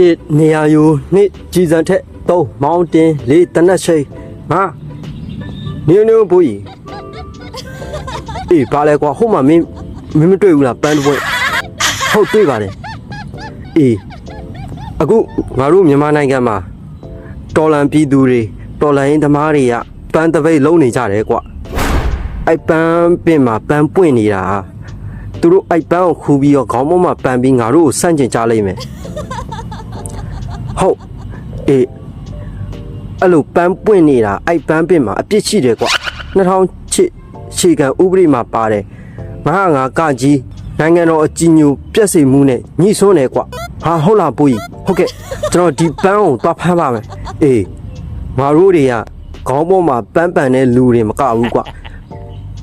တစ်နေရာယူနှစ်ကြည်စံထက်သုံးမောင်းတင်လေးတနက်ရှိငါနင်းနင်းဘူးကြီးအေးဘာလဲကွာဟိုမှာမင်းမတွေ့ဘူးလားပန်းတစ်ပွင့်ဟုတ်တွေ့ပါတယ်အေးအခုငါတို့မြန်မာနိုင်ငံမှာတော်လန်ပြည်သူတွေတော်လန်ရင်သမားတွေကပန်းတပိတ်လုံးနေကြတယ်ကွာအဲ့ပန်းပင်မှာပန်းပွင့်နေတာသူတို့အဲ့ပန်းကိုခူးပြီးတော့ခေါင်းပေါ်မှာပန်းပြီးငါတို့ကိုစန့်ကျင်ကြလိမ့်မယ်ဟုတ်အေးအဲ့လိုပန်းပွင့်နေတာအဲ့ပန်းပင်မှာအပြစ်ရှိတယ်ကွာ2008ခြေခံဥပဒေမှာပါတယ်905ကကြီးနိုင်ငံတော်အကြီးညိုပြက်စီမှုနဲ့ညှိစွန်းတယ်ကွာဟာဟုတ်လားပူကြီးဟုတ်ကဲ့ကျွန်တော်ဒီပန်းကိုသွားဖမ်းပါမယ်အေးငါတို့တွေကခေါင်းပေါ်မှာပန်းပန်တဲ့လူတွေမကဘူးကွာ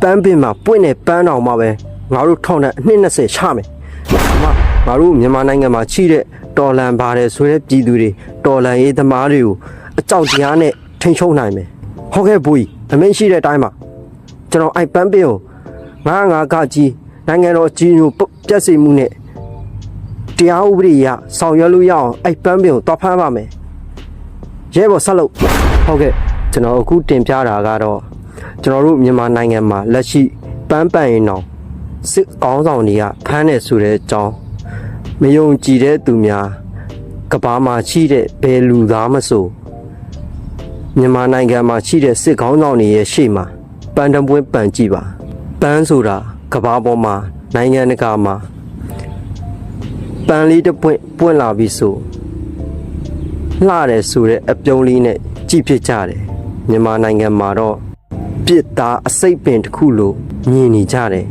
ပန်းပင်မှာပွင့်တဲ့ပန်းတော်မှာပဲငါတို့ထောင်တဲ့အနှစ်20ချမယ်ငါတို့မြန်မာနိုင်ငံမှာရှိတဲ့တော်လန်ပါတယ်ဆိုတဲ့ပြည်သူတွေတော်လန်ရေးသမားတွေကိုအကြောက်တရားနဲ့ထိန်းချုပ်နိုင်မယ်ဟုတ်ကဲ့ဘူကြီးအမင်းရှိတဲ့အတိုင်းပါကျွန်တော်အဲ့ပန်းပင်ကို905ကကြီးနိုင်ငံတော်ကြီးညိုပြက်စီမှုနဲ့တရားဥပဒေအရဆောင်ရွက်လို့ရအောင်အဲ့ပန်းပင်ကိုတွားဖမ်းပါမယ်ရဲဘော်ဆက်လို့ဟုတ်ကဲ့ကျွန်တော်အခုတင်ပြတာကတော့ကျွန်တော်တို့မြန်မာနိုင်ငံမှာလက်ရှိပန်းပန်ရင်တော့စစ်ကောင်းဆောင်တွေကဖမ်းနေဆိုတဲ့အကြောင်းမယုံကြည်တဲ့သူများကဘာမှာရှိတဲ့ဘယ်လူသားမဆိုမြန်မာနိုင်ငံမှာရှိတဲ့စစ်ကောင်းဆောင်တွေရဲ့ရှေ့မှာပန်းတပွင့်ပန်ကြည့်ပါပန်းဆိုတာကဘာပေါ်မှာနိုင်ငံတကာမှာပန်းလေးတစ်ပွင့်ပွင့်လာပြီဆိုလှတယ်ဆိုတဲ့အပြုံးလေးနဲ့ကြည့်ဖြစ်ကြတယ်မြန်မာနိုင်ငံမှာတော့ပြစ်သားအစိတ်ပင်တစ်ခုလိုမြင်နေကြတယ်